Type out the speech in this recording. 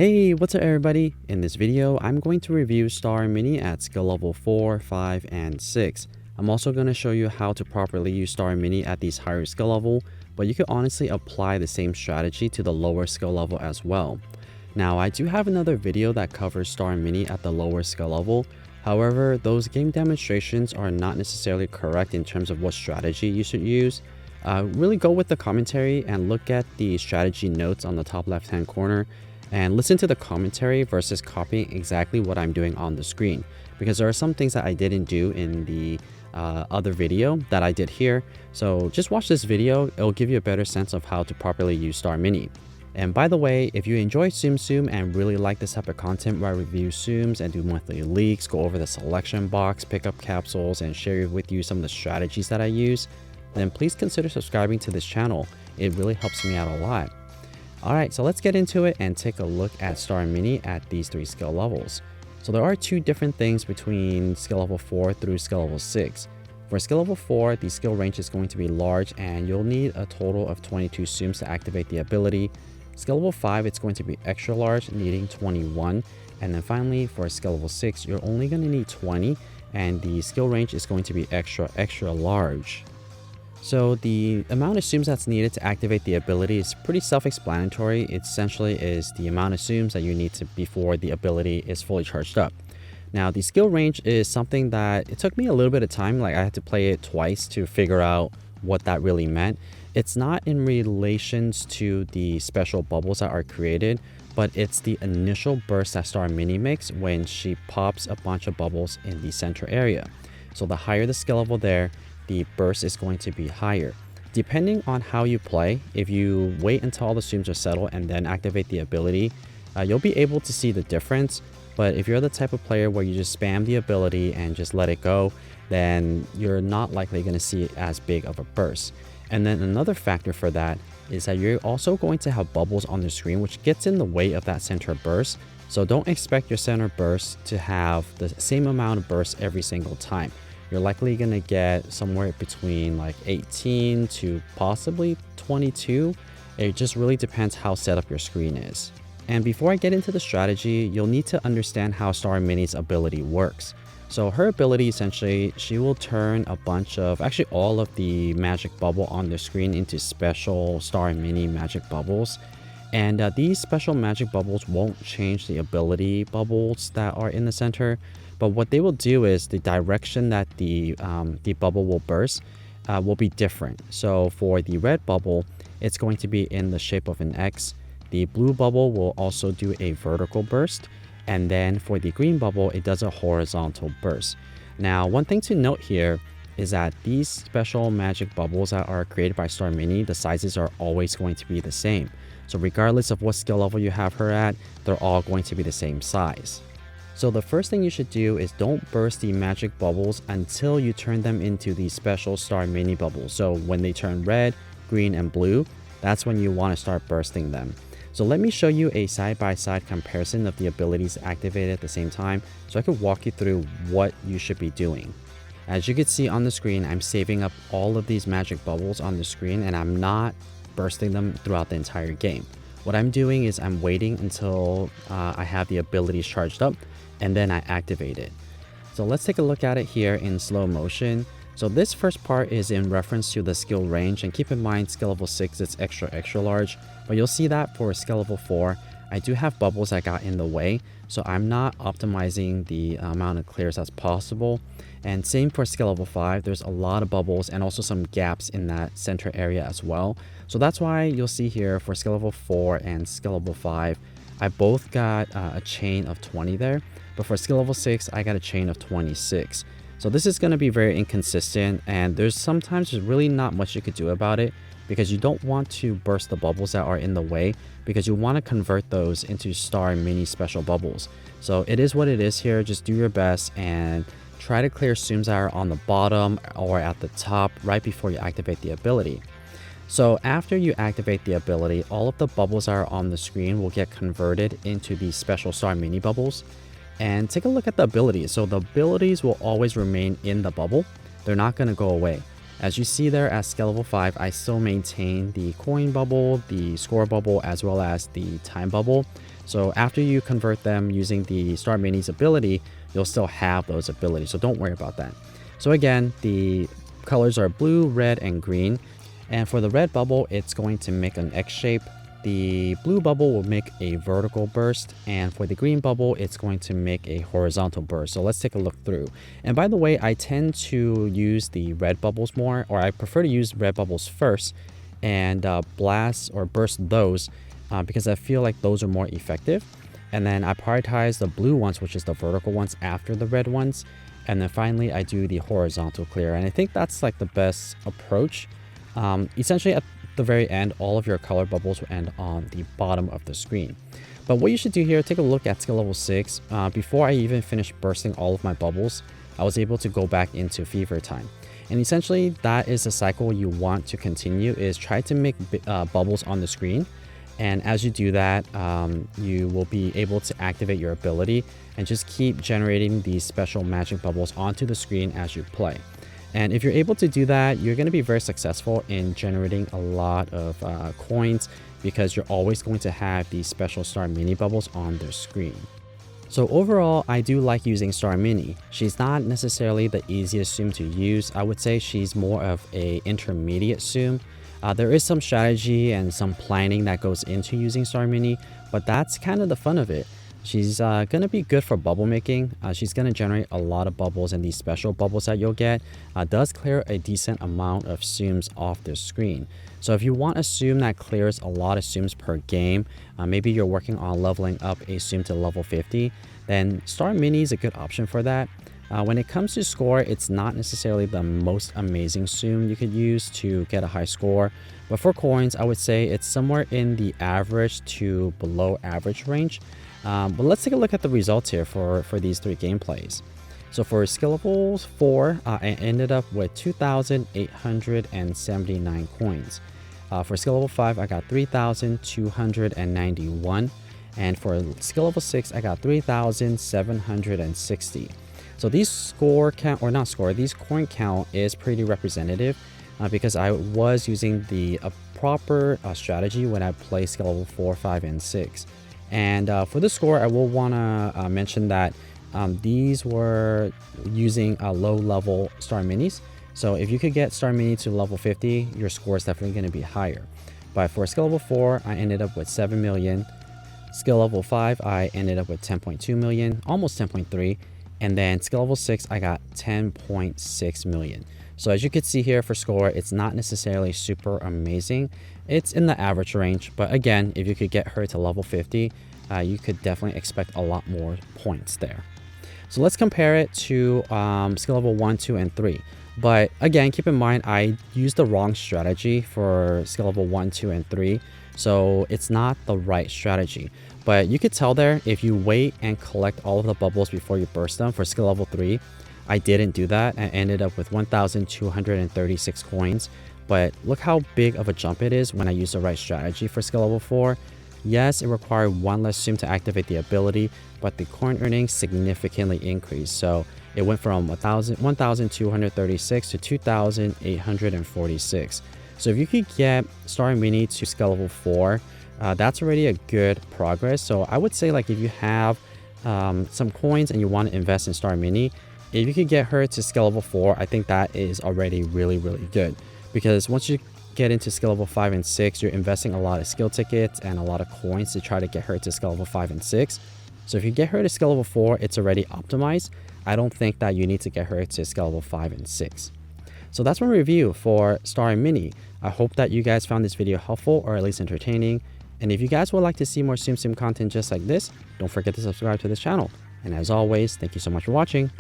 Hey, what's up everybody? In this video, I'm going to review Star Minnie at skill level 4, 5, and 6. I'm also going to show you how to properly use Star Minnie at these higher skill level, but you could honestly apply the same strategy to the lower skill level as well. Now, I do have another video that covers Star Minnie at the lower skill level. However, those game demonstrations are not necessarily correct in terms of what strategy you should use. Really go with the commentary and look at the strategy notes on the top left hand corner and listen to the commentary versus copying exactly what I'm doing on the screen, because there are some things that I didn't do in the other video that I did here. So just watch this video, it'll give you a better sense of how to properly use Star Minnie. And by the way, if you enjoy Tsum Tsum and really like this type of content where I review Tsums and do monthly leaks, go over the selection box, pick up capsules, and share with you some of the strategies that I use, then please consider subscribing to this channel. It really helps me out a lot. Alright, so let's get into it and take a look at Star Minnie at these 3 skill levels. So there are 2 different things between skill level 4 through skill level 6. For skill level 4, the skill range is going to be large and you'll need a total of 22 Tsums to activate the ability. Skill level 5, it's going to be extra large, needing 21. And then finally, for skill level 6, you're only going to need 20 and the skill range is going to be extra large. So the amount of Tsums that's needed to activate the ability is pretty self-explanatory. It essentially is the amount of Tsums that you need to before the ability is fully charged up. Now the skill range is something that it took me a little bit of time, like I had to play it twice to figure out what that really meant. It's not in relations to the special bubbles that are created, but it's the initial burst that Star Minnie makes when she pops a bunch of bubbles in the center area. So the higher the skill level there, the burst is going to be higher. Depending on how you play, if you wait until all the Tsums are settled and then activate the ability, you'll be able to see the difference. But if you're the type of player where you just spam the ability and just let it go, then you're not likely going to see it as big of a burst. And then another factor for that is that you're also going to have bubbles on the screen, which gets in the way of that center burst. So don't expect your center burst to have the same amount of burst every single time. You're likely going to get somewhere between like 18 to possibly 22. It just really depends how set up your screen is. And before I get into the strategy, you'll need to understand how Star Minnie's ability works. So her ability, essentially, she will turn a bunch of, actually all of the magic bubble on the screen into special Star Minnie magic bubbles. And these special magic bubbles won't change the ability bubbles that are in the center. But what they will do is the direction that the bubble will burst will be different. So for the red bubble, it's going to be in the shape of an X. The blue bubble will also do a vertical burst. And then for the green bubble, it does a horizontal burst. Now, one thing to note here is that these special magic bubbles that are created by Star Minnie, the sizes are always going to be the same. So regardless of what skill level you have her at, they're all going to be the same size. So the first thing you should do is don't burst the magic bubbles until you turn them into the special Star Minnie bubbles. So when they turn red, green, and blue, that's when you want to start bursting them. So let me show you a side-by-side comparison of the abilities activated at the same time so I could walk you through what you should be doing. As you can see on the screen, I'm saving up all of these magic bubbles on the screen and I'm not bursting them throughout the entire game. What I'm doing is I'm waiting until I have the abilities charged up and then I activate it. So let's take a look at it here in slow motion. So this first part is in reference to the skill range, and keep in mind skill level 6 is extra large, but you'll see that for skill level 4 I do have bubbles that got in the way, so I'm not optimizing the amount of clears as possible. And same for skill level 5, there's a lot of bubbles and also some gaps in that center area as well. So that's why you'll see here for skill level 4 and skill level 5 I both got a chain of 20 there, but for skill level 6 I got a chain of 26. So this is going to be very inconsistent, and there's really not much you could do about it, because you don't want to burst the bubbles that are in the way, because you want to convert those into Star Minnie special bubbles. So it is what it is here. Just do your best and try to clear Tsums that are on the bottom or at the top right before you activate the ability. So after you activate the ability, all of the bubbles that are on the screen will get converted into these special Star Minnie bubbles. And take a look at the abilities. So the abilities will always remain in the bubble. They're not going to go away. As you see there at skill level 5, I still maintain the coin bubble, the score bubble, as well as the time bubble. So after you convert them using the Star Minnie's ability, you'll still have those abilities, so don't worry about that. So again, the colors are blue, red, and green. And for the red bubble, it's going to make an X shape. The blue bubble will make a vertical burst, and for the green bubble, it's going to make a horizontal burst. So let's take a look through. And by the way, I tend to use the red bubbles more, or I prefer to use red bubbles first and blast or burst those because I feel like those are more effective. And then I prioritize the blue ones, which is the vertical ones, after the red ones. And then finally, I do the horizontal clear. And I think that's like the best approach. Essentially, at the very end, all of your color bubbles will end on the bottom of the screen. But what you should do here, take a look at skill level 6. Before I even finished bursting all of my bubbles, I was able to go back into fever time. And essentially, that is the cycle you want to continue, is try to make bubbles on the screen. And as you do that, you will be able to activate your ability and just keep generating these special magic bubbles onto the screen as you play. And if you're able to do that, you're going to be very successful in generating a lot of coins, because you're always going to have these special Star Minnie bubbles on the screen. So overall, I do like using Star Minnie. She's not necessarily the easiest Tsum to use. I would say she's more of a intermediate Tsum. There is some strategy and some planning that goes into using Star Minnie, but that's kind of the fun of it. She's going to be good for bubble making. She's going to generate a lot of bubbles, and these special bubbles that you'll get does clear a decent amount of Tsums off the screen. So if you want a Tsum that clears a lot of Tsums per game, maybe you're working on leveling up a Tsum to level 50, then Star Minnie is a good option for that. When it comes to score, it's not necessarily the most amazing Tsum you could use to get a high score, but for coins, I would say it's somewhere in the average to below average range. But let's take a look at the results here for these 3 gameplays. So for skill level 4, I ended up with 2,879 coins. For skill level 5, I got 3,291. And for skill level 6, I got 3,760. So these these coin count is pretty representative because I was using the proper strategy when I play skill level 4, 5, and 6. And for the score, I will want to mention that these were using low-level Star Minis. So if you could get Star Minnie to level 50, your score is definitely going to be higher. But for skill level 4, I ended up with 7 million. Skill level 5, I ended up with 10.2 million, almost 10.3. And then skill level 6, I got 10.6 million. So as you can see here for score, it's not necessarily super amazing. It's in the average range, but again, if you could get her to level 50, you could definitely expect a lot more points there. So let's compare it to skill level 1, 2, and 3. But again, keep in mind, I used the wrong strategy for skill level 1, 2, and 3. So it's not the right strategy. But you could tell there, if you wait and collect all of the bubbles before you burst them for skill level 3, I didn't do that. I ended up with 1,236 coins. But look how big of a jump it is when I use the right strategy for skill level 4. Yes, it required one less Tsum to activate the ability, but the coin earnings significantly increased. So it went from 1,236 to 2,846. So if you could get Star Minnie to skill level 4, that's already a good progress. So I would say, like, if you have some coins and you want to invest in Star Minnie, if you could get her to skill level 4, I think that is already really, really good. Because once you get into skill level 5 and 6, you're investing a lot of skill tickets and a lot of coins to try to get her to skill level 5 and 6. So if you get her to skill level 4, it's already optimized. I don't think that you need to get her to skill level 5 and 6. So that's my review for Star Minnie. I hope that you guys found this video helpful or at least entertaining. And if you guys would like to see more Tsum Tsum content just like this, don't forget to subscribe to this channel. And as always, thank you so much for watching.